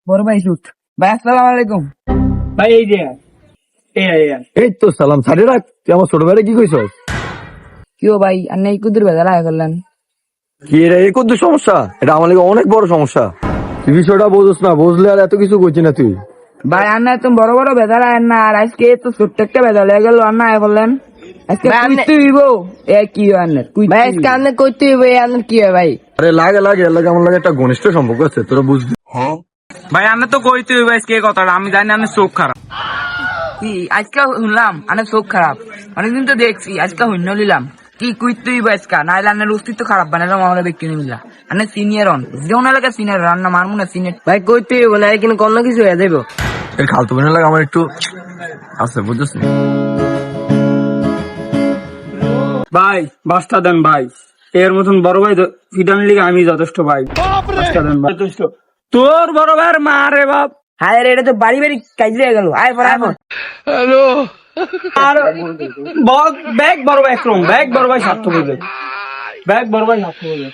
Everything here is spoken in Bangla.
বড় ভাই শুট ভাই, আসসালামু আলাইকুম ভাই। এই যে এই তো সালাম ছাড়ে রাখ, তুই আমার ছোট ভাইরে কি কইছস? কি ও ভাই, আর নেই কুদুর বেদা রায় করলেন? কি রে, এই কত সমস্যা? এটা আমার লাগে অনেক বড় সমস্যা। তুই বিষয়টা বুঝছ না, বুঝলে আর এত কিছু কইছি না তুই। ভাই আর না তুমি বড় বড় বেদা রায় না, আর আজকে তো ছোট্ট একটা বেদা লেগে গেল, আর না করলেন আজকে কুইতে হইব। এ কি আন্নার কুই ভাই, আজকে আন্নার কইতে হইব, আন্নার কি হয় ভাই? আরে লাগে লাগে, এর লাগে আমার লাগে একটা ঘনিষ্ঠ সম্পর্ক আছে, তোরা বুঝবি। ভাই আমরা তো কইতে হইব আজকে কথাটা, আমি জানি আমার চোখ খারাপ। কি আজকে শুনলাম আনের চোখ খারাপ, অনেকদিন তো দেখছি, আজকে হইন্য নিলাম কি কুইতে হইব আজকে, নাইলে আন্নার অস্তিত্ব খারাপ বানালাম আমার ব্যক্তি নিলা। আন্নার সিনিয়র অন যেমন এলাকা সিনিয়র রান্না মারমু না সিনিয়র ভাই কইতে হইব না, কিন্তু কোনো কিছু হয়ে যাইব। এর খালতো বোনের লাগে আমার একটু আছে, বুঝছিস? ভাই বাসটা দেন ভাই, এর মতন বড় ভাই ফিডান লিগে আমি যথেষ্ট ভাই। বাসটা দেন ভাই, যথেষ্ট। তোর বড় ভাইয়ের মা রে বাপ। হায় রে, এটা তো বাড়ি বাড়ি কাজ হয়ে গেল। আয় পর আয় পর। আর ব্যাগ বড় ভাই ক্রম, ব্যাগ বড় ভাই স্বার্থ বুঝে, ব্যাগ বড় ভাই স্বার্থ বুঝে।